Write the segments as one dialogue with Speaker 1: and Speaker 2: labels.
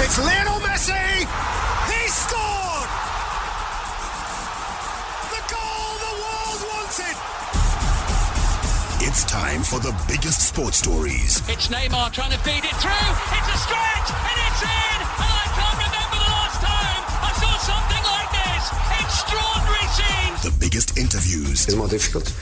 Speaker 1: It's Lionel Messi! He scored! The goal the world wanted! It's time for the biggest sports stories.
Speaker 2: It's Neymar trying to feed it through. It's a stretch and it's in! And I can't remember the last time I saw something like this. Extraordinary scenes.
Speaker 1: The biggest interviews.
Speaker 3: It's more difficult.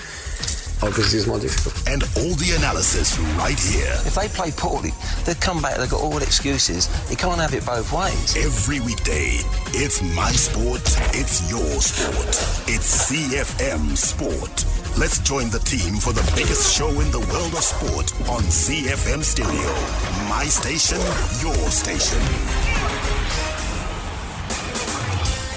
Speaker 3: Obviously, it's more difficult.
Speaker 1: And all the analysis right here.
Speaker 4: If they play poorly, they'll come back, they've got all the excuses. You can't have it both ways.
Speaker 1: Every weekday, it's my sport, it's your sport. It's ZiFM Sport. Let's join the team for the biggest show in the world of sport on ZiFM Stereo. My station, your station.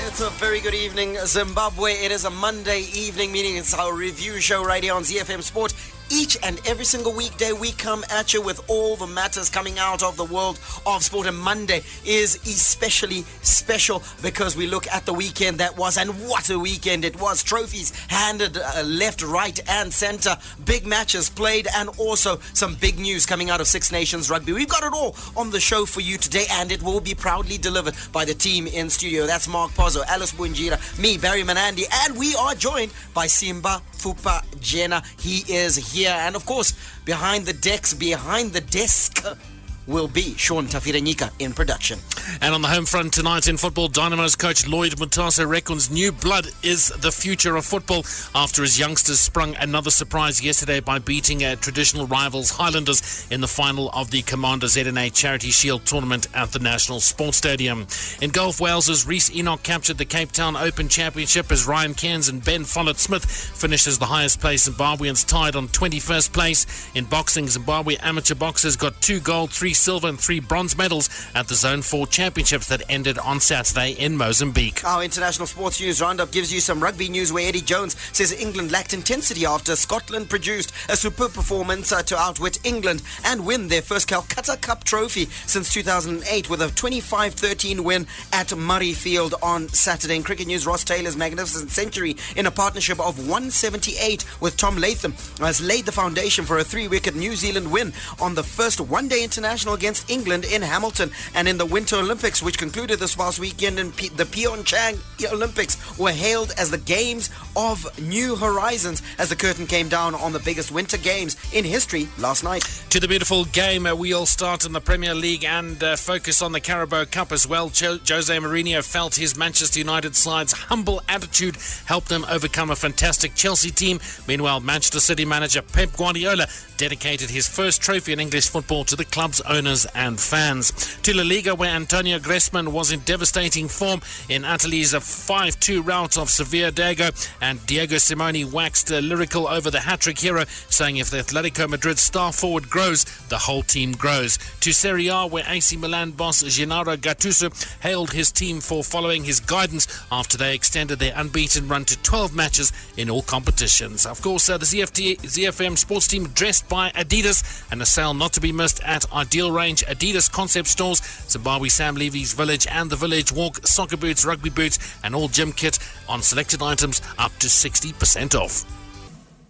Speaker 5: It's a very good evening, Zimbabwe. It is a Monday evening, meaning it's our review show right here on ZiFM Sport. Each and every single weekday, we come at you with all the matters coming out of the world of sport. And Monday is especially special because we look at the weekend that was, and what a weekend it was. Trophies handed left, right, and center. Big matches played, and also some big news coming out of Six Nations Rugby. We've got it all on the show for you today, and it will be proudly delivered by the team in studio. That's Mark Pozzo, Alice Bunjira, me, Barry Manandi, and we are joined by Simba Fupa Jena. He is here, and of course, behind the desk will be Sean Tafirenyika in production.
Speaker 6: And on the home front tonight in football, Dynamos coach Lloyd Mutasa reckons new blood is the future of football after his youngsters sprung another surprise yesterday by beating traditional rivals Highlanders in the final of the Commander ZNA Charity Shield tournament at the National Sports Stadium. In golf, Wales's Rhys Enoch captured the Cape Town Open Championship as Ryan Cairns and Ben Follett-Smith finished as the highest placed Zimbabweans, tied on 21st place. In boxing, Zimbabwe amateur boxers got 2 gold, 3 silver and 3 bronze medals at the Zone 4 Championships that ended on Saturday in Mozambique.
Speaker 5: Our international sports news roundup gives you some rugby news where Eddie Jones says England lacked intensity after Scotland produced a superb performance to outwit England and win their first Calcutta Cup trophy since 2008 with a 25-13 win at Murrayfield on Saturday. In cricket news, Ross Taylor's magnificent century in a partnership of 178 with Tom Latham has laid the foundation for a 3-wicket New Zealand win on the first one-day international against England in Hamilton. And in the Winter Olympics, which concluded this past weekend in the Pyeongchang Olympics, were hailed as the Games of New Horizons as the curtain came down on the biggest winter games in history last night.
Speaker 6: To the beautiful game, we'll start in the Premier League and focus on the Carabao Cup as well. Jose Mourinho felt his Manchester United side's humble attitude helped them overcome a fantastic Chelsea team. Meanwhile, Manchester City manager Pep Guardiola dedicated his first trophy in English football to the club's owners and fans. To La Liga, where Antonio Griezmann was in devastating form in Italy's 5-2 rout of Sevilla Dago, and Diego Simeone waxed lyrical over the hat-trick hero, saying if the Atletico Madrid star forward grows, the whole team grows. To Serie A, where AC Milan boss Gennaro Gattuso hailed his team for following his guidance after they extended their unbeaten run to 12 matches in all competitions. Of course, the ZiFM sports team dressed by Adidas, and a sale not to be missed at Ideal Range Adidas concept stores, Zimbabwe Sam Levy's Village and the Village Walk, soccer boots, rugby boots and all gym kit on selected items up to 60% off.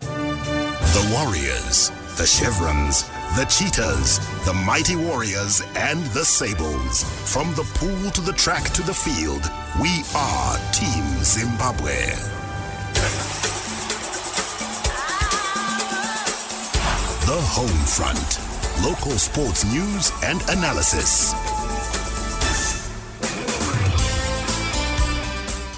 Speaker 1: The Warriors, the Chevrons, the Cheetahs, the Mighty Warriors and the Sables. From the pool to the track to the field, we are Team Zimbabwe. The Home Front. Local sports news and analysis.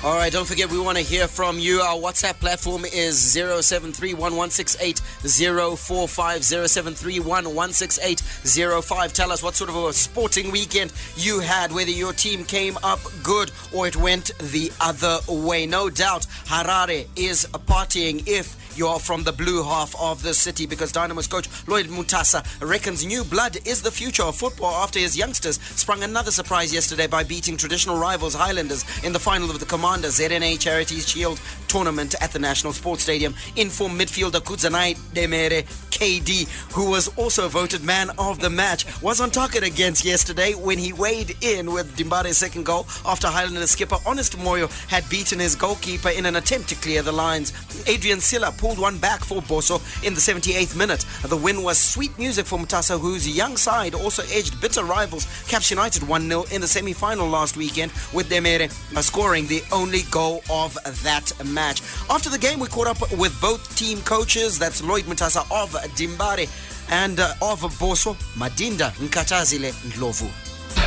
Speaker 5: All right, don't forget, we want to hear from you. Our WhatsApp platform is 0731168045, 0731168045. Tell us what sort of a sporting weekend you had, whether your team came up good or it went the other way. No doubt, Harare is partying if you're from the blue half of the city, because Dynamos coach Lloyd Mutasa reckons new blood is the future of football after his youngsters sprung another surprise yesterday by beating traditional rivals Highlanders in the final of the Commander ZNA Charity Shield tournament at the National Sports Stadium. Inform midfielder Kudzanai Demere KD, who was also voted man of the match, was on target against yesterday when he weighed in with Dimbare's second goal after Highlanders skipper Honest Moyo had beaten his goalkeeper in an attempt to clear the lines. Adrian Silla pulled one back for Boso in the 78th minute. The win was sweet music for Mutasa, whose young side also edged bitter rivals Caps United 1-0 in the semi-final last weekend, with Demere scoring the only goal of that match. After the game, we caught up with both team coaches. That's Lloyd Mutasa of Dimbare and of Boso, Madinda Nkatazile Ndlovu.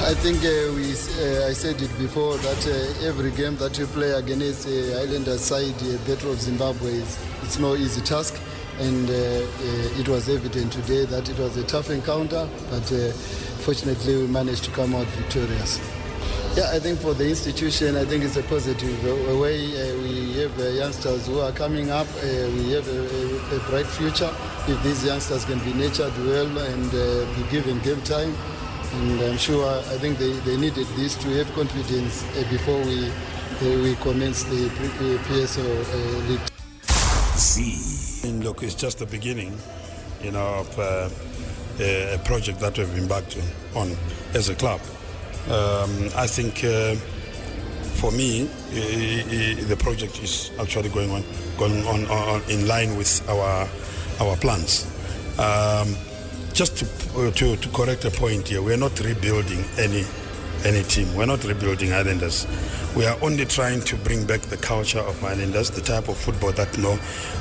Speaker 7: I think I said it before that every game that you play against Highlanders side, Battle of Zimbabwe, it's no easy task. And it was evident today that it was a tough encounter, but fortunately we managed to come out victorious. Yeah, I think for the institution, I think it's a positive way. We have youngsters who are coming up. We have a bright future if these youngsters can be nurtured well and be given game time. And I'm sure, I think they needed this to have confidence before we commence the PSO league.
Speaker 8: Look, it's just the beginning, of a project that we've embarked on as a club. I think for me, the project is actually going on in line with our plans. Just to correct a point here, we're not rebuilding any team. We're not rebuilding Highlanders. We are only trying to bring back the culture of Highlanders, the type of football that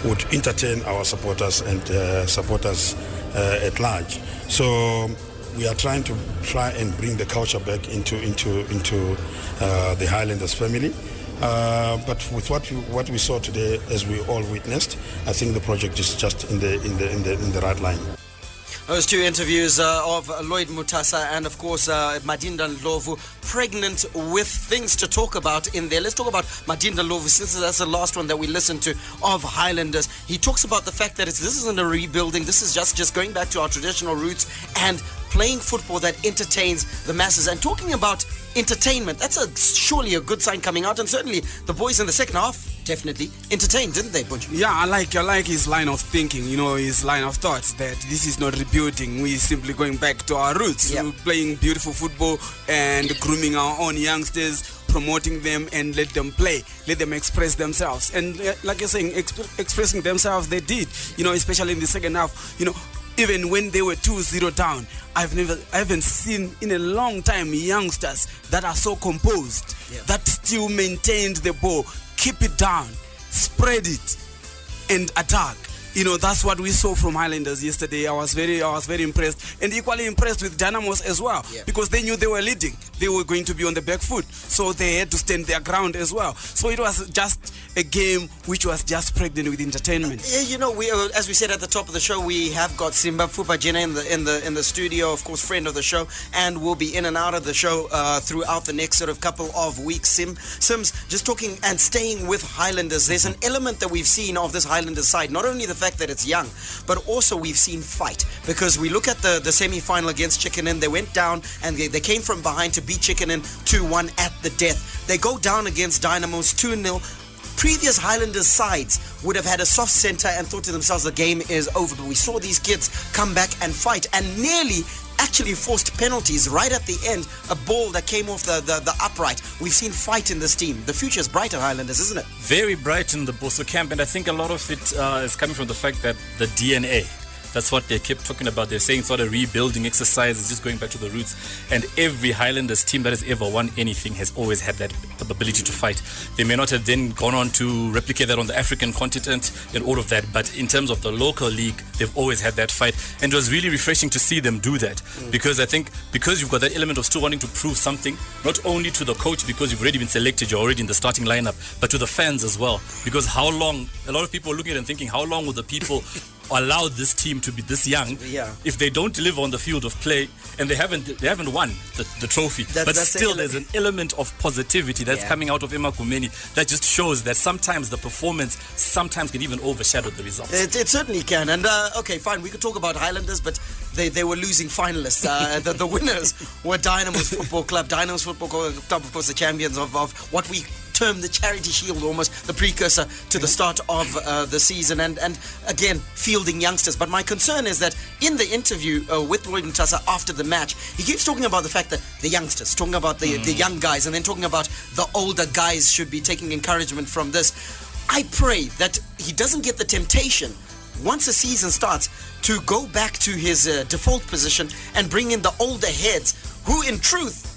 Speaker 8: would entertain our supporters and supporters at large. So we are trying and bring the culture back into the Highlanders family. But with what we saw today, as we all witnessed, I think the project is just in the right line.
Speaker 5: Those two interviews of Lloyd Mutasa and, of course, Madinda Ndlovu, pregnant with things to talk about in there. Let's talk about Madinda Ndlovu, since that's the last one that we listened to of Highlanders. He talks about the fact that this isn't a rebuilding. This is just going back to our traditional roots and playing football that entertains the masses. And talking about entertainment, that's surely a good sign coming out. And certainly the boys in the second half definitely entertained, didn't they, Bunch?
Speaker 9: Yeah, I like his line of thinking, his line of thoughts, that this is not rebuilding. We're simply going back to our roots.
Speaker 5: Yep.
Speaker 9: We're playing beautiful football and grooming our own youngsters, promoting them and let them play, let them express themselves. And like you're saying, expressing themselves, they did, especially in the second half, even when they were 2-0 down. I haven't seen in a long time youngsters that are so composed, that still maintained the ball, keep it down, spread it, and attack. That's what we saw from Highlanders yesterday. I was very impressed, and equally impressed with Dynamos as well, because they knew they were leading. They were going to be on the back foot, so they had to stand their ground as well. So it was just a game which was just pregnant with entertainment.
Speaker 5: We as we said at the top of the show, we have got Simba Fupajena in the studio, of course, friend of the show, and will be in and out of the show throughout the next sort of couple of weeks. Sims, just talking and staying with Highlanders, there's an element that we've seen of this Highlanders side, not only the fact that it's young, but also we've seen fight, because we look at the semi-final against Chicken, they went down and they came from behind to beat Chicken 2-1 at the death. They go down against Dynamos 2-0. Previous Highlanders sides would have had a soft center and thought to themselves the game is over, but we saw these kids come back and fight and nearly actually forced penalties right at the end, a ball that came off the upright. We've seen fight in this team. The future is bright at Highlanders, isn't it?
Speaker 10: Very bright in the Boso camp, and I think a lot of it is coming from the fact that the DNA, that's what they kept talking about. They're saying sort of rebuilding exercise is just going back to the roots. And every Highlanders team that has ever won anything has always had that ability to fight. They may not have then gone on to replicate that on the African continent and all of that, but in terms of the local league, they've always had that fight. And it was really refreshing to see them do that, because I think because you've got that element of still wanting to prove something, not only to the coach because you've already been selected, you're already in the starting lineup, but to the fans as well. Because how long, a lot of people are looking at it and thinking, how long will the people allow this team to be this young if they don't deliver on the field of play and they haven't won the trophy? But still there's an element of positivity that's coming out of Emakumeni that just shows that sometimes the performance sometimes can even overshadow the results.
Speaker 5: It certainly can. And okay, fine, we could talk about Highlanders, but they were losing finalists. The winners were Dynamos Football Club. Dynamos Football Club, of course, the champions of what we term the Charity Shield, almost the precursor to the start of the season, and again fielding youngsters. But my concern is that in the interview with Lloyd Mutasa after the match, he keeps talking about the fact that the youngsters, talking about the young guys, and then talking about the older guys should be taking encouragement from this. I pray that he doesn't get the temptation once the season starts to go back to his default position and bring in the older heads who in truth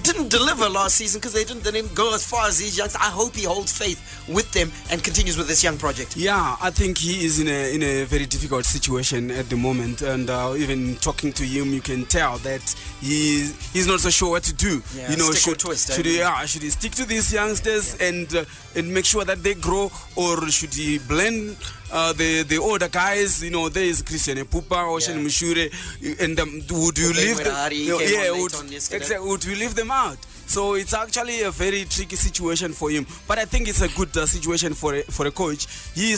Speaker 5: didn't deliver last season because they didn't go as far as these youngsters. I hope he holds faith with them and continues with this young project.
Speaker 9: Yeah, I think he is in a very difficult situation at the moment, and even talking to him, you can tell that he's not so sure what to do.
Speaker 5: Yeah,
Speaker 9: you know,
Speaker 5: stick or twist,
Speaker 9: should he stick to these youngsters and make sure that they grow, or should he blend the older guys? You know, there is Christian Epupa, Ocean Mushure, and would you leave them? Would you leave them out? So it's actually a very tricky situation for him. But I think it's a good situation for a coach. He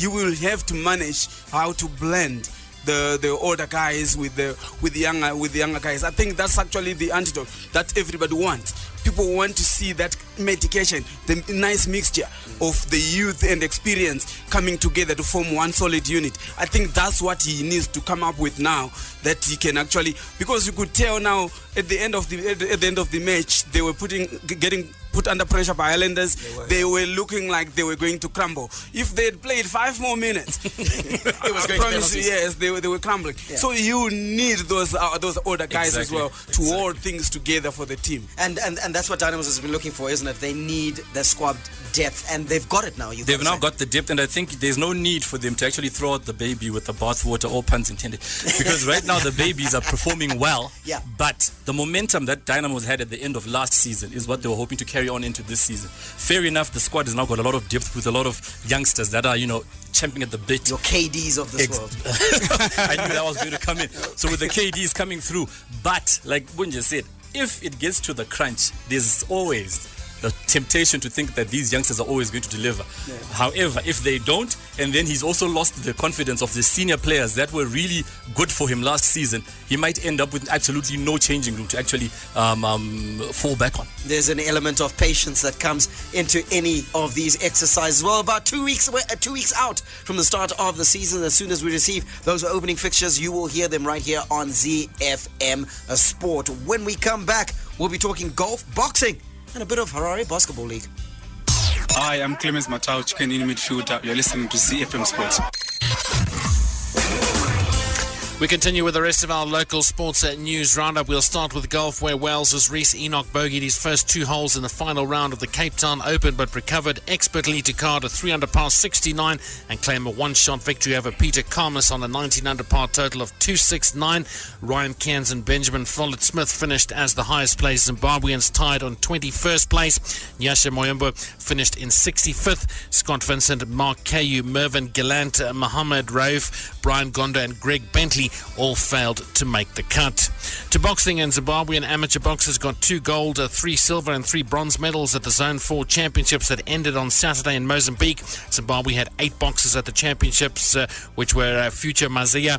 Speaker 9: will have to manage how to blend the older guys with the younger guys. I think that's actually the antidote that everybody wants. People want to see that medication, the nice mixture of the youth and experience coming together to form one solid unit. I think that's what he needs to come up with now, that he can actually, because you could tell now at the end of the match they were getting put under pressure by Highlanders. They were looking like they were going to crumble. If they had played 5 more minutes,
Speaker 5: it was going to penalties.
Speaker 9: Yes, they were crumbling. Yeah. So you need those older guys as well to hold things together for the team.
Speaker 5: And that's what Dynamos has been looking for, isn't it? They need the squad depth, and they've got it now.
Speaker 10: They've now got the depth, and I think there's no need for them to actually throw out the baby with the bathwater, all puns intended, because right now the babies are performing well.
Speaker 5: Yeah.
Speaker 10: But the momentum that Dynamos had at the end of last season is what they were hoping to carry on into this season. Fair enough, the squad has now got a lot of depth with a lot of youngsters that are, champing at the bit.
Speaker 5: Your KDs of this world.
Speaker 10: I knew that was going to come in. So with the KDs coming through, but like Bunja said, if it gets to the crunch, there's always the temptation to think that these youngsters are always going to deliver. Yeah. However, if they don't, and then he's also lost the confidence of the senior players that were really good for him last season, he might end up with absolutely no changing room to actually fall back on.
Speaker 5: There's an element of patience that comes into any of these exercises. Well, about 2 weeks away, 2 weeks out from the start of the season, as soon as we receive those opening fixtures, you will hear them right here on ZiFM Sport. When we come back, we'll be talking golf, boxing, and a bit of Harare Basketball League.
Speaker 11: Hi, I'm Clemens Matau, chicken in midfielder. You're listening to ZiFM Sports.
Speaker 6: We continue with the rest of our local sports news roundup. We'll start with golf, where Wales's Reece Enoch bogeyed his first 2 holes in the final round of the Cape Town Open, but recovered expertly to card a 3-under par 69 and claim a 1-shot victory over Peter Kalmus on a 19-under par total of 269. Ryan Cairns and Benjamin Follett-Smith finished as the highest placed Zimbabweans, tied on 21st place. Nyasha Moyombo finished in 65th. Scott Vincent, Mark Kayu, Mervyn Gallant, Mohammed Rauf, Brian Gondo and Greg Bentley all failed to make the cut. To boxing, and Zimbabwean amateur boxers got 2 gold, 3 silver and 3 bronze medals at the Zone 4 Championships that ended on Saturday in Mozambique. Zimbabwe had 8 boxers at the championships, which were Future Mazia,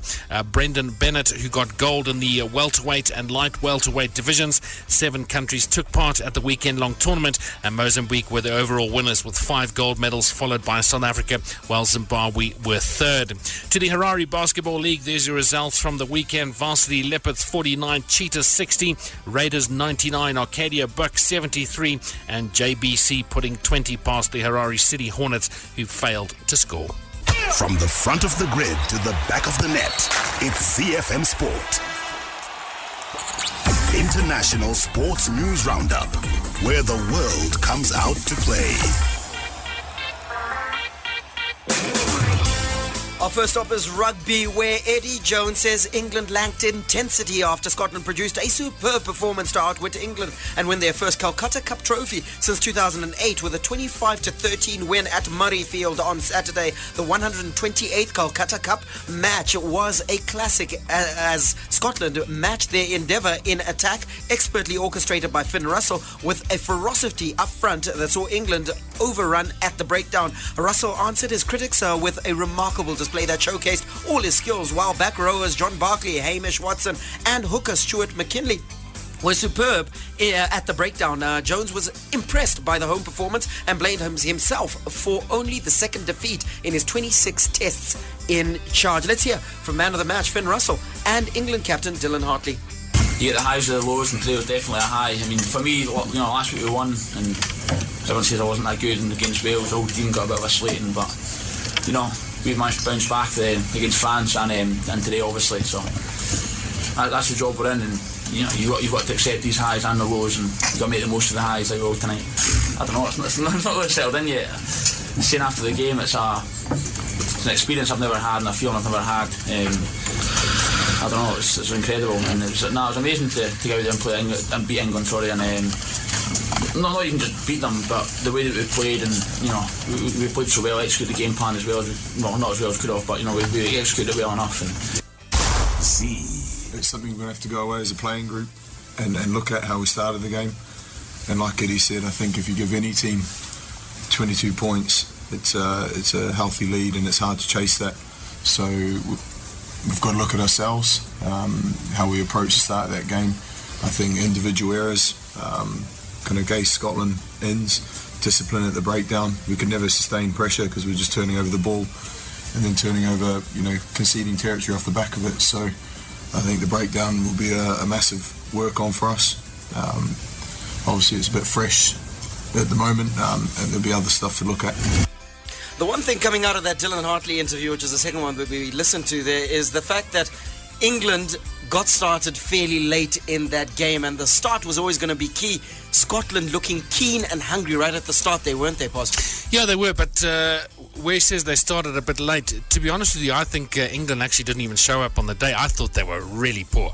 Speaker 6: Brendan Bennett, who got gold in the welterweight and light welterweight divisions. 7 countries took part at the weekend-long tournament, and Mozambique were the overall winners with 5 gold medals, followed by South Africa, while Zimbabwe were third. To the Harare Basketball League, there's your results from the weekend. Varsity Leopards 49, Cheetahs 60, Raiders 99, Arcadia Bucks 73, and JBC putting 20 past the Harare City Hornets, who failed to score.
Speaker 1: From the front of the grid to the back of the net, it's ZiFM Sport. International Sports News Roundup, where the world comes out to play.
Speaker 5: Our first stop is rugby, where Eddie Jones says England lacked intensity after Scotland produced a superb performance to outwit England and win their first Calcutta Cup trophy since 2008 with a 25-13 win at Murrayfield on Saturday. The 128th Calcutta Cup match was a classic as Scotland matched their endeavour in attack, expertly orchestrated by Finn Russell, with a ferocity up front that saw England overrun at the breakdown. Russell answered his critics with a remarkable display that showcased all his skills, while back rowers John Barkley, Hamish Watson and hooker Stuart McKinley was superb at the breakdown. Jones was impressed by the home performance and blamed himself for only the second defeat in his 26 tests in charge. Let's hear from man of the match Finn Russell and England captain Dylan Hartley.
Speaker 12: You get the highs and the lows, and today was definitely a high. I mean, for me, last week we won, and everyone says I wasn't that good, and against Wales the whole team got a bit of a slating, but you know, we've managed to bounce back against France and today obviously, so that's the job we're in, and you know, you've got to accept these highs and the lows, and you've got to make the most of the highs like we will tonight. I don't know, it's not really settled in yet. Saying after the game, it's an experience I've never had and a feeling I've never had. I don't know, it's incredible, and it was amazing to go out there and play and beat England, and not even just beat them, but the way that we played, and you know, we played so well, executed the game plan as well as not as well as could have, but you know, we executed it well enough.
Speaker 13: It's something we're going to have to go away as a playing group and look at how we started the game. And like Eddie said, I think if you give any team 22 points, it's a healthy lead, and it's hard to chase that. So we've got to look at ourselves, how we approach the start of that game. I think individual errors kind of gave Scotland ends, discipline at the breakdown. We could never sustain pressure because we were just turning over the ball and then turning over, you know, conceding territory off the back of it. So I think the breakdown will be a massive work on for us. Obviously it's a bit fresh at the moment, and there'll be other stuff to look at.
Speaker 5: The one thing coming out of that Dylan Hartley interview, which is the second one that we listened to there, is the fact that England got started fairly late in that game, and the start was always going to be key. Scotland looking keen and hungry right at the start, weren't they, Pos?
Speaker 6: Yeah, they were, but where he says they started a bit late, to be honest with you, I think England actually didn't even show up on the day. I thought they were really poor.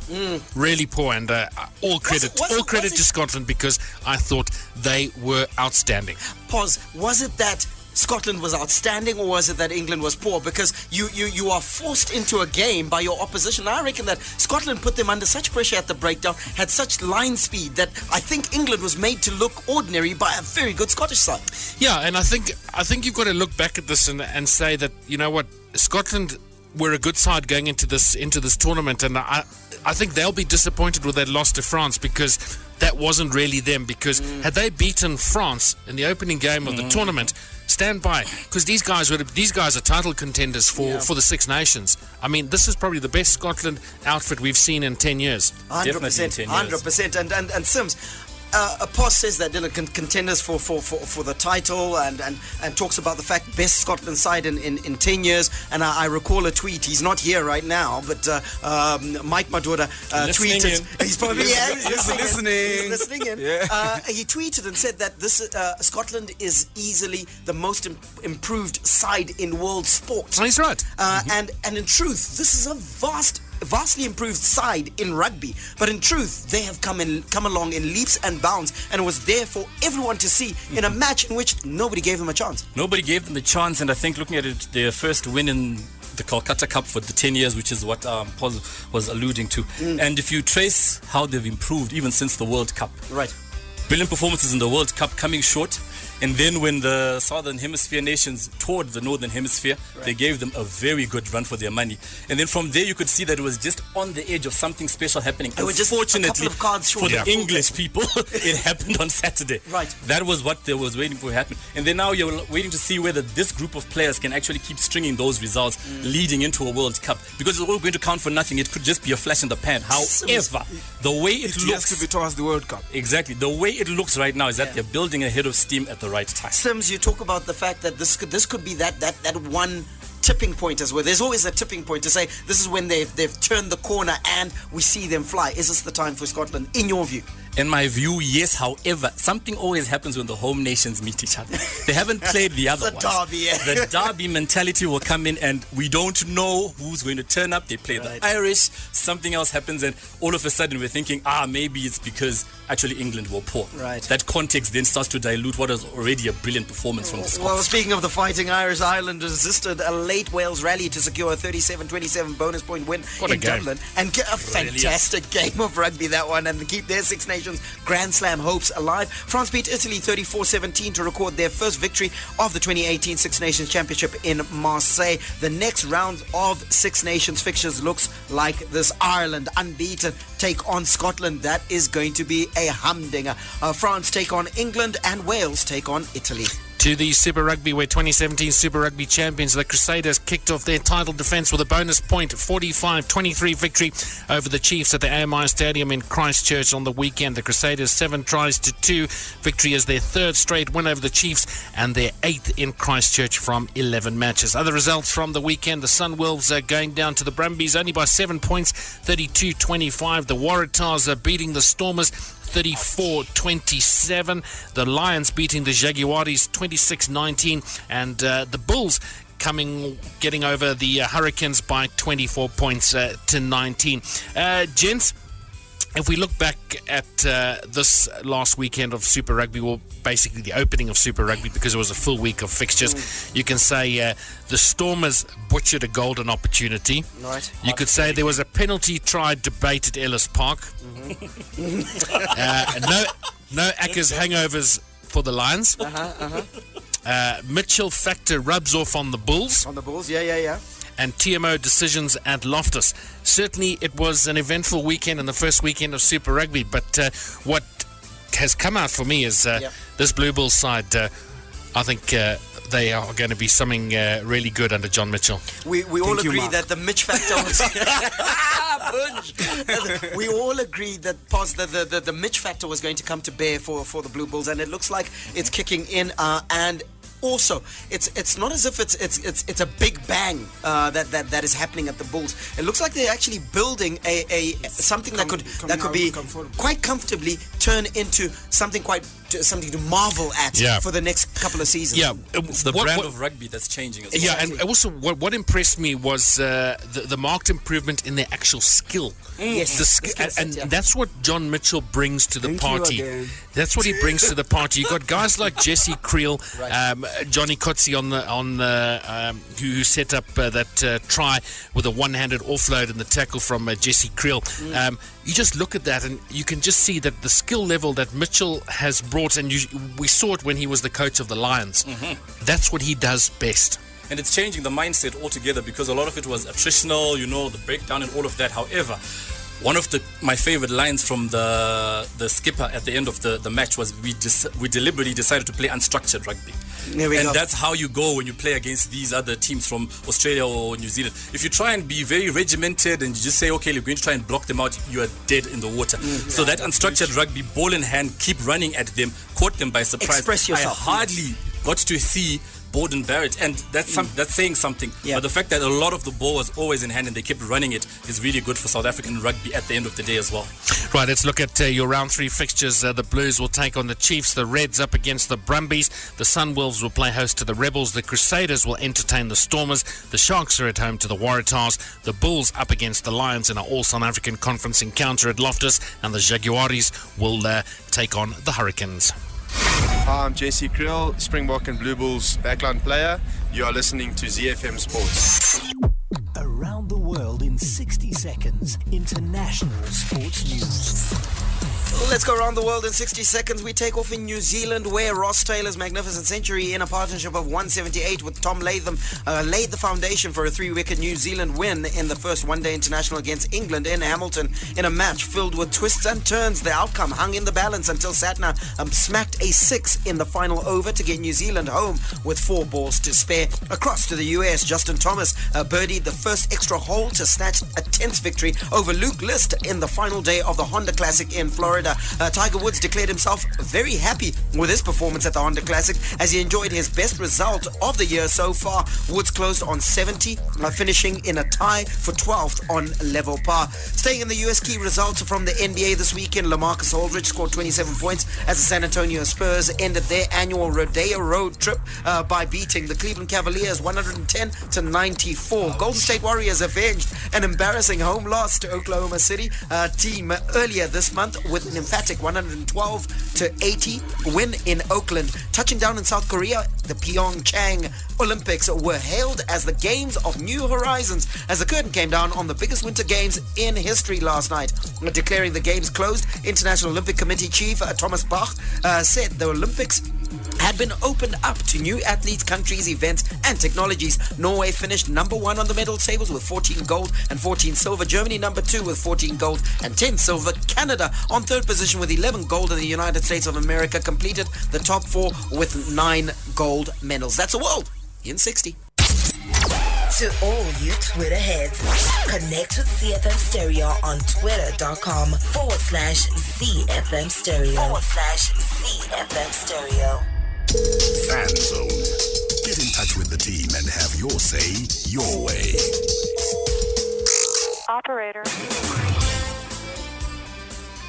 Speaker 6: Really poor, and all credit to Scotland, because I thought they were outstanding.
Speaker 5: Pos, was it that Scotland was outstanding, or was it that England was poor? Because you are forced into a game by your opposition. I reckon that Scotland put them under such pressure at the breakdown, had such line speed, that I think England was made to look ordinary by a very good Scottish side.
Speaker 6: Yeah, and I think you've got to look back at this and say that, you know what, Scotland were a good side going into this tournament, and I think they'll be disappointed with that loss to France, because that wasn't really them. Because had they beaten France in the opening game of the tournament, stand by, because these guys are title contenders for the Six Nations. I mean, this is probably the best Scotland outfit we've seen in 10 years.
Speaker 5: 100%, 100%. And Sims, Pos says that they're contenders for the title, and talks about the fact best Scotland side in 10 years. And I recall a tweet. He's not here right now, but Mike Madura tweeted. He's probably listening in. Yeah. He tweeted and said that this Scotland is easily the most improved side in world sport.
Speaker 6: He's right.
Speaker 5: And in truth, this is a vastly improved side in rugby, but in truth they have come along in leaps and bounds, and it was there for everyone to see in a match in which nobody gave them a chance.
Speaker 10: Nobody gave them the chance, and I think looking at it, their first win in the Kolkata Cup for the 10 years, which is what Pos was alluding to. And if you trace how they've improved even since the World Cup,
Speaker 5: right,
Speaker 10: brilliant performances in the World Cup, coming short. And then when the Southern Hemisphere nations toured the Northern Hemisphere, they gave them a very good run for their money. And then from there you could see that it was just on the edge of something special happening. Unfortunately, for the English people, it happened on Saturday.
Speaker 5: Right.
Speaker 10: That was what they was waiting for to happen. And then now you're waiting to see whether this group of players can actually keep stringing those results leading into a World Cup. Because it's all going to count for nothing. It could just be a flash in the pan. However, the way it looks...
Speaker 9: has to be towards the World Cup.
Speaker 10: Exactly. The way it looks right now is that they're building a head of steam at the right time.
Speaker 5: Sims, you talk about the fact that this could be that one tipping point as well. There's always a tipping point to say this is when they've turned the corner and we see them fly. Is this the time for Scotland, in your view?
Speaker 10: In my view, yes. However, something always happens when the home nations meet each other. They haven't played the other ones.
Speaker 5: Derby,
Speaker 10: The derby mentality will come in, and we don't know who's going to turn up. They play the Irish, something else happens, and all of a sudden we're thinking, maybe it's because actually England were poor.
Speaker 5: Right.
Speaker 10: That context then starts to dilute what was already a brilliant performance from the Scots.
Speaker 5: Well, speaking of the Fighting Irish, Ireland resisted a late Wales rally to secure a 37-27 bonus point win in Dublin, and get a fantastic game of rugby, that one, and keep their Six Nations Grand Slam hopes alive. France beat Italy 34-17 to record their first victory of the 2018 Six Nations Championship in Marseille. The next round of Six Nations fixtures looks like this. Ireland unbeaten take on Scotland. That is going to be a humdinger. France take on England, and Wales take on Italy.
Speaker 6: To the Super Rugby, where 2017 Super Rugby champions, the Crusaders, kicked off their title defence with a bonus point 45-23 victory over the Chiefs at the AMI Stadium in Christchurch on the weekend. The Crusaders 7 tries to 2 victory is their third straight win over the Chiefs and their 8th in Christchurch from 11 matches. Other results from the weekend: the Sunwolves are going down to the Brumbies only by 7 points, 32-25. The Waratahs are beating the Stormers 34-27. The Lions beating the Jaguares 26-19, and the Bulls getting over the Hurricanes by 24 points to 19. Gents, if we look back at this last weekend of Super Rugby, well, basically the opening of Super Rugby, because it was a full week of fixtures, you can say the Stormers butchered a golden opportunity.
Speaker 5: Right.
Speaker 6: You could say there was a penalty try debate at Ellis Park. No Ackers hangovers for the Lions. Mitchell factor rubs off on the Bulls.
Speaker 5: On the Bulls, yeah.
Speaker 6: And TMO decisions at Loftus. Certainly it was an eventful weekend and the first weekend of Super Rugby, but what has come out for me is this Blue Bulls side, I think they are going to be something really good under John Mitchell.
Speaker 5: We all agree that the Mitch factor was... we all agreed that the Mitch factor was going to come to bear for the Blue Bulls, and it looks like it's kicking in, and also it's not as if it's a big bang that is happening at the Bulls. It looks like they're actually building a something that could be quite comfortably turn into something to marvel at for the next couple of seasons.
Speaker 6: Yeah,
Speaker 10: it's the brand of rugby that's changing as well.
Speaker 6: Yeah, and also what impressed me was the marked improvement in their actual skill.
Speaker 5: Yes,
Speaker 6: and that's what John Mitchell brings to the party. That's what he brings to the party. You got guys like Jesse Creel, Johnny Kotze who set up that try with a one-handed offload and the tackle from Jesse Creel. You just look at that and you can just see that the skill level that Mitchell has brought, and we saw it when he was the coach of the Lions. That's what he does best.
Speaker 10: And it's changing the mindset altogether, because a lot of it was attritional, the breakdown and all of that. However, one of my favorite lines from the skipper at the end of the match was, we deliberately decided to play unstructured rugby. And that's how you go when you play against these other teams from Australia or New Zealand. If you try and be very regimented and you just say, okay, we're going to try and block them out, you are dead in the water. So that unstructured rugby, ball in hand, keep running at them, caught them by surprise.
Speaker 5: Express yourself.
Speaker 10: I hardly got to see Borden Barrett, and that's saying something. But the fact that a lot of the ball was always in hand and they kept running it is really good for South African rugby at the end of the day as well.
Speaker 6: Right, let's look at your round 3 fixtures. The Blues will take on the Chiefs, the Reds up against the Brumbies, the Sunwolves will play host to the Rebels, the Crusaders will entertain the Stormers, the Sharks are at home to the Waratahs, the Bulls up against the Lions in an all-South African conference encounter at Loftus, and the Jaguares will take on the Hurricanes.
Speaker 14: Hi, I'm Jesse Creel, Springbok and Blue Bulls backline player. You are listening to ZiFM Sports.
Speaker 15: Around the world in 60 seconds. International sports news.
Speaker 5: Let's go around the world in 60 seconds. We take off in New Zealand, where Ross Taylor's magnificent century in a partnership of 178 with Tom Latham laid the foundation for a 3-wicket New Zealand win in the first one-day international against England in Hamilton, in a match filled with twists and turns. The outcome hung in the balance until Satna smacked a 6 in the final over to get New Zealand home with 4 balls to spare. Across to the US, Justin Thomas birdied the first extra hole to snatch a tense victory over Luke List in the final day of the Honda Classic in Florida. Tiger Woods declared himself very happy with his performance at the Honda Classic as he enjoyed his best result of the year so far. Woods closed on 70, finishing in a tie for 12th on level par. Staying in the US, key results from the NBA this weekend: LaMarcus Aldridge scored 27 points as the San Antonio Spurs ended their annual Rodeo road trip by beating the Cleveland Cavaliers 110-94. Golden State Warriors avenged an embarrassing home loss to Oklahoma City team earlier this month with an emphatic 112-80 win in Oakland. Touching down in South Korea, the Pyeongchang Olympics were hailed as the Games of New Horizons as the curtain came down on the biggest winter games in history last night. Declaring the games closed, International Olympic Committee Chief Thomas Bach said the Olympics had been opened up to new athletes, countries, events, and technologies. Norway finished number 1 on the medal tables with 14 gold and 14 silver. Germany number 2 with 14 gold and 10 silver. Canada on 3rd position with 11 gold, and the United States of America completed the top 4 with 9 gold medals. That's a world in 60.
Speaker 16: To all you Twitter heads, connect with ZiFM Stereo on twitter.com/ZiFM Stereo. /ZiFM Stereo.
Speaker 1: Fan Zone. Get in touch with the team and have your say your way.
Speaker 17: Operator.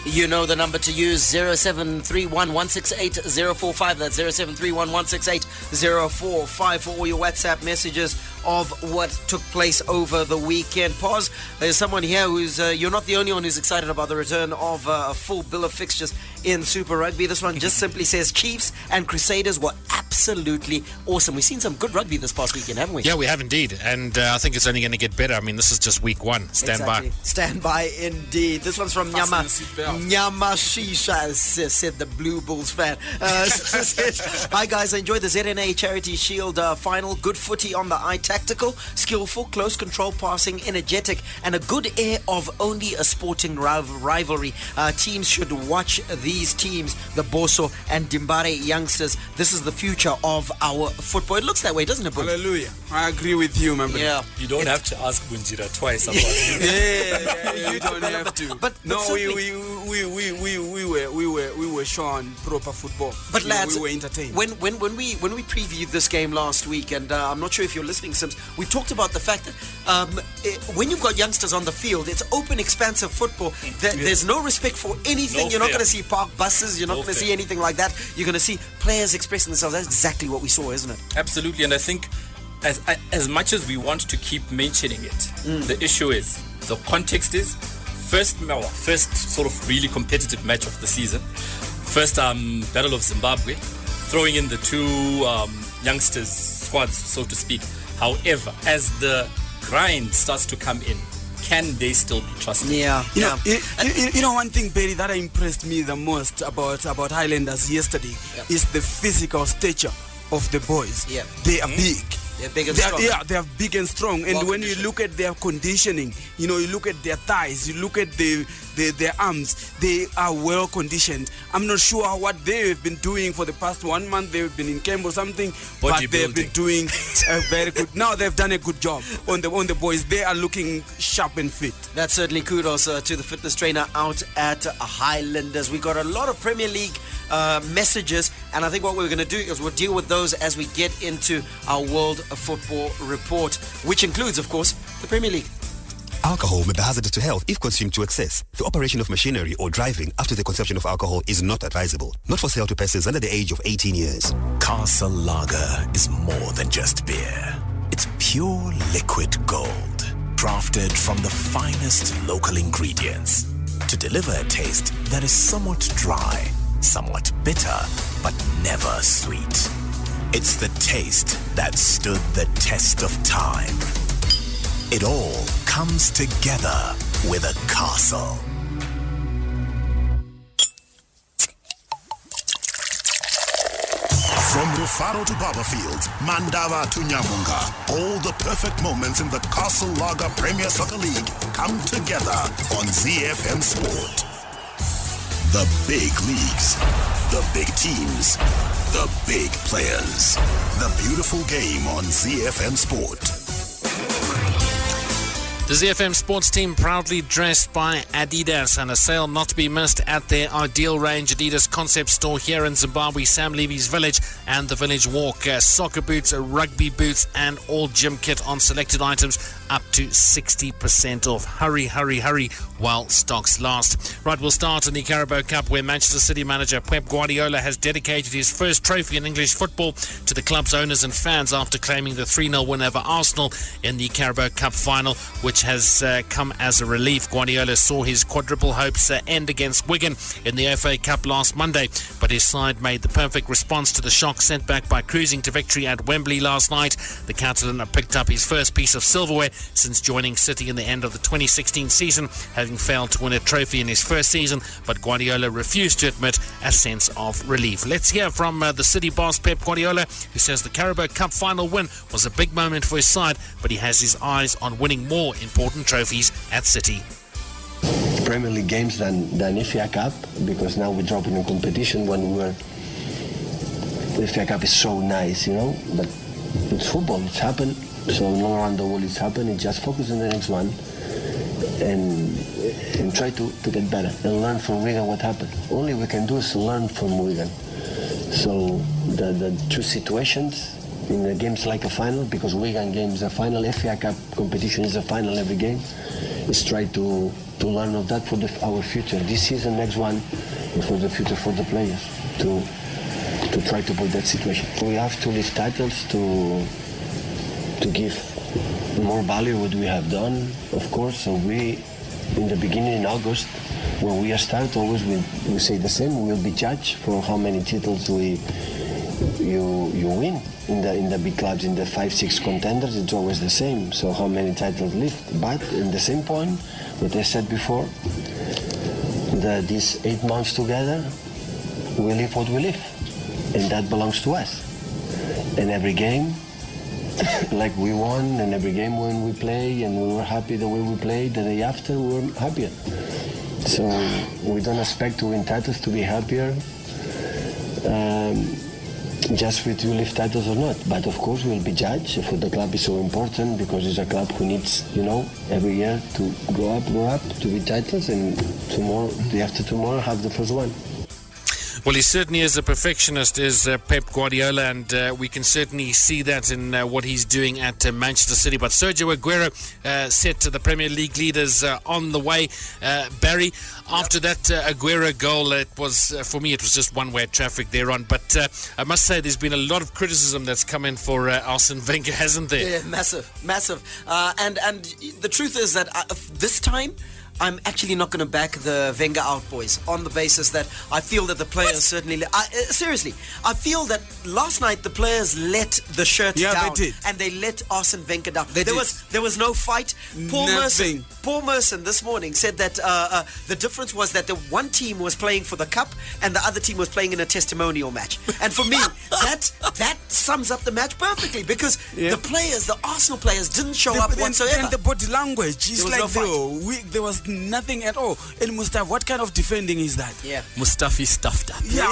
Speaker 5: You know the number to use, 0731-168-045. That's 0731-168-045 for all your WhatsApp messages of what took place over the weekend. Pause. There's someone here who's, you're not the only one who's excited about the return of a full bill of fixtures in Super Rugby. This one just simply says Chiefs and Crusaders were absolutely awesome. We've seen some good rugby this past weekend, haven't we?
Speaker 6: Yeah, we have indeed. And I think it's only going to get better. I mean, this is just week 1. Stand by.
Speaker 5: Stand by indeed. This one's from Nyamashisha, said the Blue Bulls fan. Hi guys, I enjoyed the ZNA Charity Shield final. Good footy on the eye, tactical, skillful, close control passing, energetic, and a good air of only a sporting rivalry. Teams should watch these teams, the Boso and Dimbare youngsters. This is the future of our football. It looks that way, doesn't it, Boy?
Speaker 9: Hallelujah. I agree with you, man.
Speaker 5: Yeah.
Speaker 10: You don't have to ask Bunjira twice about it.
Speaker 9: Yeah, you don't have to.
Speaker 5: But
Speaker 9: no, we were shown proper football.
Speaker 5: But lads,
Speaker 9: we were entertained.
Speaker 5: When we previewed this game last week, and I'm not sure if you're listening, Sims, we talked about the fact that when you've got youngsters on the field, it's open, expansive football. There's no respect for anything. You're not going to see park buses. You're not going to see anything like that. You're going to see players expressing themselves. That's exactly what we saw, isn't it?
Speaker 10: Absolutely, and I think as much as we want to keep mentioning it, the issue is, the context is, first sort of really competitive match of the season, first Battle of Zimbabwe, throwing in the two youngsters squads, so to speak. However, as the grind starts to come in, can they still be trusted?
Speaker 5: Yeah.
Speaker 9: You know, one thing, Barry, that impressed me the most about Highlanders yesterday is the physical stature of the boys.
Speaker 5: Yeah.
Speaker 9: They are big.
Speaker 5: They're big and strong.
Speaker 9: They are big and strong. And when you look at their conditioning, you know, you look at their thighs, you look at their arms, they are well conditioned. I'm not sure what they've been doing for the past 1 month. They've been in camp or something, but they've been doing very good. Now they've done a good job on the boys. They are looking sharp and fit.
Speaker 5: That's certainly kudos to the fitness trainer out at Highlanders. We got a lot of Premier League messages, and I think what we're going to do is we'll deal with those as we get into our World Football Report, which includes, of course, the Premier League.
Speaker 18: Alcohol may be hazardous to health if consumed to excess. The operation of machinery or driving after the consumption of alcohol is not advisable. Not for sale to persons under the age of 18 years.
Speaker 15: Castle Lager is more than just beer. It's pure liquid gold, crafted from the finest local ingredients to deliver a taste that is somewhat dry, somewhat bitter, but never sweet. It's the taste that stood the test of time. It all comes together with a castle.
Speaker 1: From Rufaro to Barberfields, Mandava to Nyamunga, all the perfect moments in the Castle Lager Premier Soccer League come together on ZiFM Sport. The big leagues, the big teams, the big players. The beautiful game on ZiFM Sport.
Speaker 6: The ZiFM Sports team proudly dressed by Adidas, and a sale not to be missed at their Ideal Range Adidas concept store here in Zimbabwe, Sam Levy's Village and the Village Walk. Soccer boots, rugby boots and all gym kit on selected items up to 60% off. Hurry, hurry, hurry while stocks last. Right, we'll start in the Carabao Cup, where Manchester City manager Pep Guardiola has dedicated his first trophy in English football to the club's owners and fans after claiming the 3-0 win over Arsenal in the Carabao Cup final, which has come as a relief. Guardiola saw his quadruple hopes end against Wigan in the FA Cup last Monday, but his side made the perfect response to the shock sent back by cruising to victory at Wembley last night. The Catalan picked up his first piece of silverware since joining City in the end of the 2016 season, having failed to win a trophy in his first season, but Guardiola refused to admit a sense of relief. Let's hear from the City boss Pep Guardiola, who says the Carabao Cup final win was a big moment for his side, but he has his eyes on winning more important trophies at City.
Speaker 17: Premier League games than FA Cup, because now we're dropping in competition when we were. The FA Cup is so nice, but it's football, it's happened. So all around the world it's happened. It's just focus on the next one and try to get better and learn from Wigan what happened. Only we can do is learn from Wigan. So the two situations in the games like a final, because Wigan game is a final, FA Cup competition is a final every game, is try to learn of that for our future. This season, next one, and for the future for the players to try to put that situation. We have to lift titles to give more value what we have done, of course. So we, in the beginning in August, when we start, always we say the same. We will be judged for how many titles you win in the big clubs, in the 5-6 contenders. It's always the same. So how many titles lift? But in the same point, what I said before, these 8 months together, we live what we live, and that belongs to us. And every game, like we won, and every game when we play, and we were happy the way we played, the day after we were happier. So we don't expect to win titles to be happier, just with you lift titles or not. But of course we'll be judged. For the club is so important, because it's a club who needs, every year to go up, to win titles, and tomorrow, the after tomorrow, have the first one.
Speaker 6: Well, he certainly is a perfectionist, is Pep Guardiola, and we can certainly see that in what he's doing at Manchester City. But Sergio Aguero set to the Premier League leaders on the way. Barry, after that Aguero goal, it was, for me, it was just one-way traffic there on. But I must say, there's been a lot of criticism that's come in for Arsene Wenger, hasn't there?
Speaker 5: Yeah, massive. And the truth is that this time, I'm actually not going to back the Wenger out, boys, on the basis that I feel that the players certainly... seriously, I feel that last night the players let the shirt down.
Speaker 9: They did.
Speaker 5: And they let Arsene Wenger down.
Speaker 9: There
Speaker 5: was no fight. Paul Merson this morning said that the difference was that the one team was playing for the cup and the other team was playing in a testimonial match. And for me, that sums up the match perfectly, because the players, the Arsenal players, didn't show up whatsoever.
Speaker 9: And the body language, it's
Speaker 5: There was
Speaker 9: like
Speaker 5: no
Speaker 9: there was nothing at all. And Mustafi, what kind of defending is that?
Speaker 5: Yeah.
Speaker 10: Mustafi stuffed up.
Speaker 9: Yeah,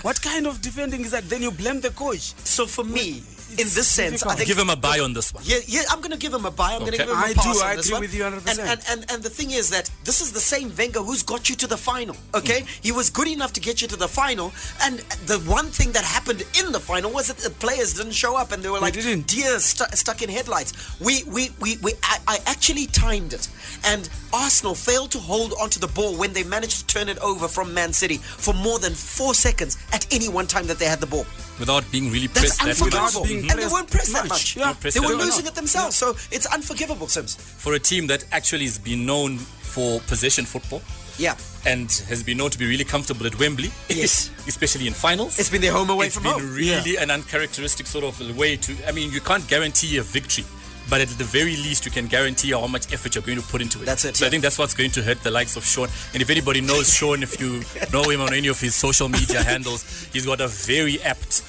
Speaker 9: what kind of defending is that? Then you blame the coach.
Speaker 5: So for me, in this sense, I think
Speaker 10: give him a buy on this one.
Speaker 5: Yeah, I'm going to give him a buy. I'm going to give him a
Speaker 9: I
Speaker 5: pass
Speaker 9: do.
Speaker 5: on
Speaker 9: I
Speaker 5: this
Speaker 9: agree
Speaker 5: one.
Speaker 9: with you 100%.
Speaker 5: And the thing is that this is the same Wenger who's got you to the final. Okay, he was good enough to get you to the final. And the one thing that happened in the final was that the players didn't show up, and they were like deer stuck in headlights. I actually timed it, and Arsenal failed to hold onto the ball when they managed to turn it over from Man City for more than 4 seconds at any one time that they had the ball.
Speaker 10: Without being really pressed.
Speaker 5: That's unforgivable. And they weren't pressed that much.
Speaker 10: Yeah.
Speaker 5: They were losing it themselves. So it's unforgivable, Sims.
Speaker 10: For a team that actually has been known for possession football.
Speaker 5: Yeah.
Speaker 10: And has been known to be really comfortable at Wembley.
Speaker 5: Yes.
Speaker 10: Especially in finals.
Speaker 5: It's been their home away from home.
Speaker 10: It's been really an uncharacteristic sort of way to... I mean, you can't guarantee a victory, but at the very least you can guarantee how much effort you're going to put into it.
Speaker 5: That's it.
Speaker 10: So I think that's what's going to hurt the likes of Sean. And if anybody knows Sean, if you know him on any of his social media handles, he's got a very apt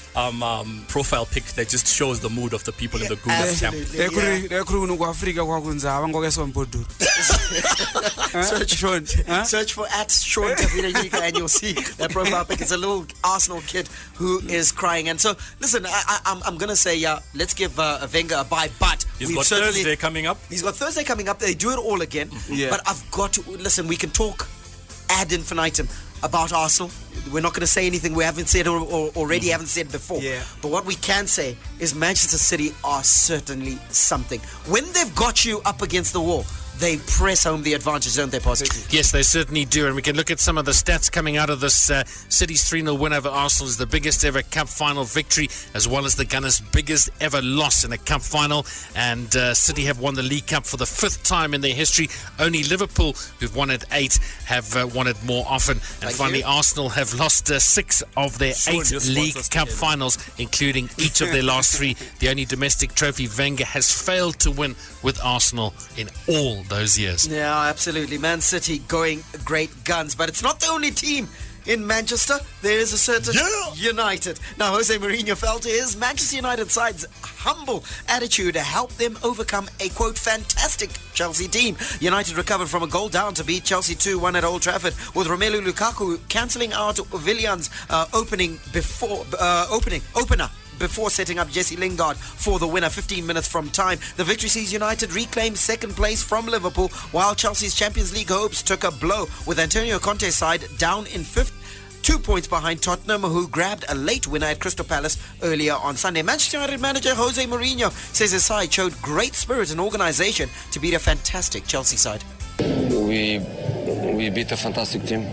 Speaker 10: profile pic that just shows the mood of the people in the Gulas camp.
Speaker 5: Search for @Sean Tavita and you'll see that profile pic. It's a little Arsenal kid who is crying. And so, listen, I'm going to say, let's give Wenger a buy, but
Speaker 10: he's got Thursday coming up.
Speaker 5: He's got Thursday coming up. They do it all again. Yeah. But I've got to, listen, we can talk ad infinitum about Arsenal. We're not going to say anything we haven't said or already haven't said before.
Speaker 9: Yeah.
Speaker 5: But what we can say is Manchester City are certainly something. When they've got you up against the wall, they press home the advantage, don't they, Posse?
Speaker 6: Yes, they certainly do. And we can look at some of the stats coming out of this. City's 3-0 win over Arsenal is the biggest ever cup final victory, as well as the Gunners' biggest ever loss in a cup final. And City have won the League Cup for the 5th time in their history. Only Liverpool, who've won it 8, have won it more often. And finally, Arsenal have lost 6 of their 8 League Cup finals, including each of their last 3. The only domestic trophy Wenger has failed to win with Arsenal in all those years.
Speaker 5: Yeah, absolutely. Man City going great guns, but it's not the only team in Manchester. There is a certain United. Now, Jose Mourinho felt his Manchester United side's humble attitude helped them overcome a, quote, fantastic Chelsea team. United recovered from a goal down to beat Chelsea 2-1 at Old Trafford, with Romelu Lukaku cancelling out Willian's opener before setting up Jesse Lingard for the winner 15 minutes from time. The victory sees United reclaim second place from Liverpool, while Chelsea's Champions League hopes took a blow, with Antonio Conte's side down in 5th, 2 points behind Tottenham, who grabbed a late winner at Crystal Palace earlier on Sunday. Manchester United manager Jose Mourinho says his side showed great spirit and organisation to beat a fantastic Chelsea side.
Speaker 19: We beat a fantastic team.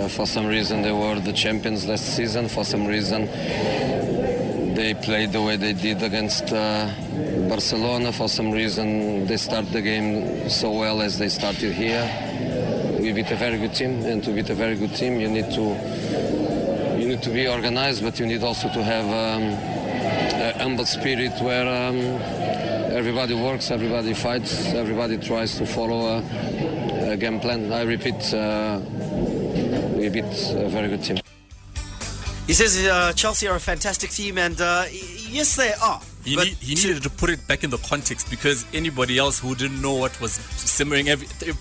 Speaker 19: For some reason they were the champions last season. For some reason they played the way they did against Barcelona. For some reason they start the game so well as they started here. We beat a very good team, and to beat a very good team you need to be organized, but you need also to have a humble spirit where everybody works, everybody fights, everybody tries to follow a game plan. I repeat, we beat a very good team.
Speaker 5: He says Chelsea are a fantastic team, and yes, they are.
Speaker 10: He needed to put it back in the context, because anybody else who didn't know what was simmering,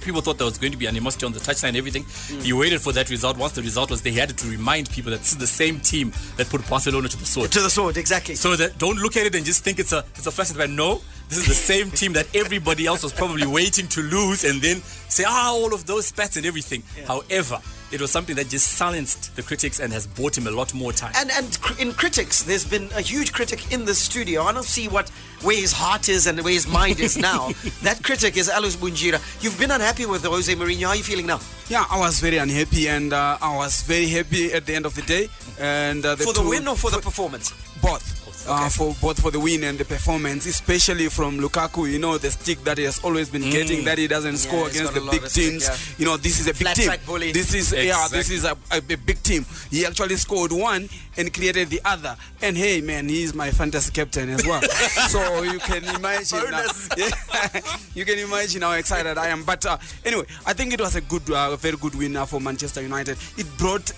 Speaker 10: people thought there was going to be animosity on the touchline and everything. He waited for that result. Once the result was there, he had to remind people that this is the same team that put Barcelona to the sword.
Speaker 5: To the sword, exactly.
Speaker 10: So that don't look at it and just think it's a flash in the pan. No, this is the same team that everybody else was probably waiting to lose, and then say, all of those spats and everything. Yeah. However, it was something that just silenced the critics and has bought him a lot more time.
Speaker 5: And in critics, there's been a huge critic in the studio. I don't see where his heart is and where his mind is now. That critic is Alus Bunjira. You've been unhappy with Jose Mourinho. How are you feeling now?
Speaker 9: Yeah, I was very unhappy, and I was very happy at the end of the day. And
Speaker 5: for the win or for the performance?
Speaker 9: Both. Okay. For the win and the performance, especially from Lukaku. You know, the stick that he has always been getting, that he doesn't score against the big teams. You know, this is a big team. This is this is a big team. He actually scored one and created the other. And hey, man, he's my fantasy captain as well. So you can imagine. You can imagine how excited I am. But anyway, I think it was a very good win for Manchester United. It brought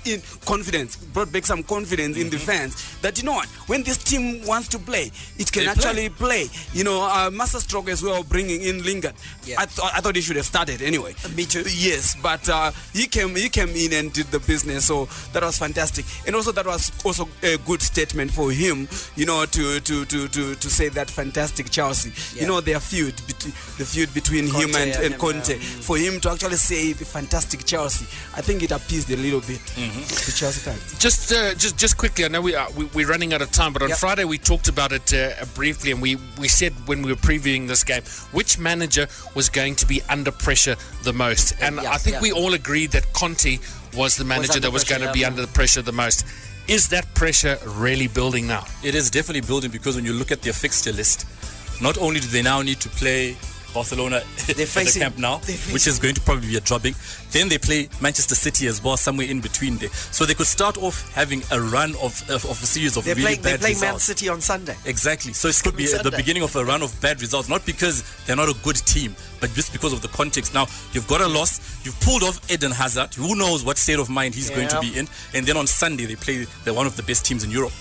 Speaker 9: back some confidence in the fans that, you know what, when this team wants to play, it can actually play. You know, masterstroke as well, bringing in Lingard. Yeah. I thought he should have started anyway.
Speaker 5: Me too.
Speaker 9: Yes, but he came in and did the business, so that was fantastic. And also that was also a good statement for him, you know, to say that fantastic Chelsea. Yeah. You know, their feud between Conte him and Conte. For him to actually say the fantastic Chelsea, I think it appeased a little bit to Chelsea fans.
Speaker 6: Just quickly, I know we're running out of time, but on Friday we talked about it briefly, and we said when we were previewing this game which manager was going to be under pressure the most, and I think we all agreed that Conte was the manager that was going to be under the pressure the most. Is that pressure really building now?
Speaker 10: It is definitely building, because when you look at their fixture list, not only do they now need to play Barcelona at the Camp Nou, which is going to probably be a drubbing. Then they play Manchester City as well, somewhere in between there. So they could start off having a run of a series of really bad results.
Speaker 5: They play Man City on Sunday.
Speaker 10: Exactly. So it could be the beginning of a run of bad results, not because they're not a good team, but just because of the context. Now, you've got a loss. You've pulled off Eden Hazard. Who knows what state of mind he's going to be in. And then on Sunday, they play one of the best teams in Europe.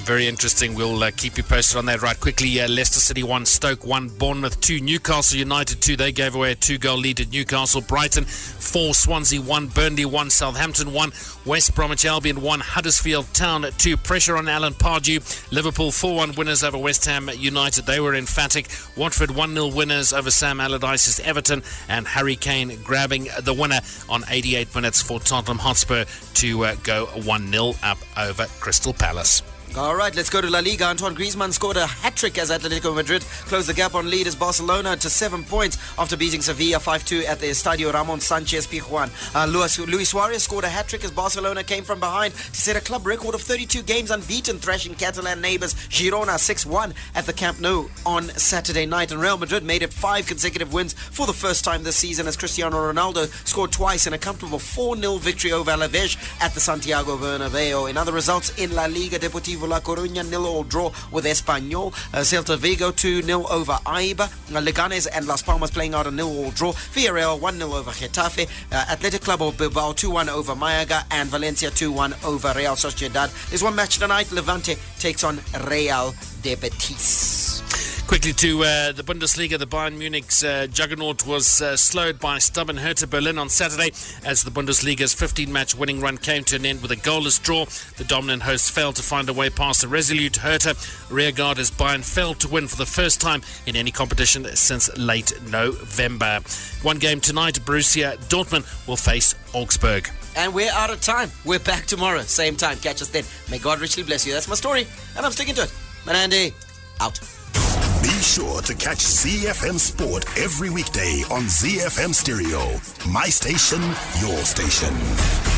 Speaker 6: Very interesting. We'll keep you posted on that right quickly. Leicester City 1, Stoke 1, Bournemouth 2, Newcastle United 2. They gave away a 2-goal lead at Newcastle. Brighton 4, Swansea 1, Burnley 1, Southampton 1, West Bromwich Albion 1, Huddersfield Town 2. Pressure on Alan Pardew. Liverpool 4-1 winners over West Ham United. They were emphatic. Watford 1-0 winners over Sam Allardyce's Everton, and Harry Kane grabbing the winner on 88 minutes for Tottenham Hotspur to go 1-0 up over Crystal Palace.
Speaker 5: All right, let's go to La Liga. Antoine Griezmann scored a hat-trick as Atletico Madrid closed the gap on leaders Barcelona to 7 points after beating Sevilla 5-2 at the Estadio Ramon Sanchez Pizjuan. Luis Suarez scored a hat-trick as Barcelona came from behind to set a club record of 32 games unbeaten, thrashing Catalan neighbours Girona 6-1 at the Camp Nou on Saturday night. And Real Madrid made it 5 consecutive wins for the first time this season as Cristiano Ronaldo scored twice in a comfortable 4-0 victory over Alaves at the Santiago Bernabeu. In other results in La Liga, Deportivo La Coruña 0-0 draw with Espanyol. Celta Vigo 2-0 over Aiba. Leganes and Las Palmas playing out a 0-0 draw. Villarreal 1-0 over Getafe. Athletic Club of Bilbao 2-1 over Malaga, and Valencia 2-1 over Real Sociedad. There's one match tonight. Levante takes on Real de Betis.
Speaker 6: Quickly to the Bundesliga, the Bayern Munich's juggernaut was slowed by stubborn Hertha Berlin on Saturday as the Bundesliga's 15-match winning run came to an end with a goalless draw. The dominant hosts failed to find a way past a resolute Hertha rearguard as Bayern failed to win for the first time in any competition since late November. One game tonight, Borussia Dortmund will face Augsburg.
Speaker 5: And we're out of time. We're back tomorrow, same time. Catch us then. May God richly bless you. That's my story, and I'm sticking to it. Manandi, out.
Speaker 1: Be sure to catch ZiFM Sport every weekday on ZiFM Stereo. My station, your station.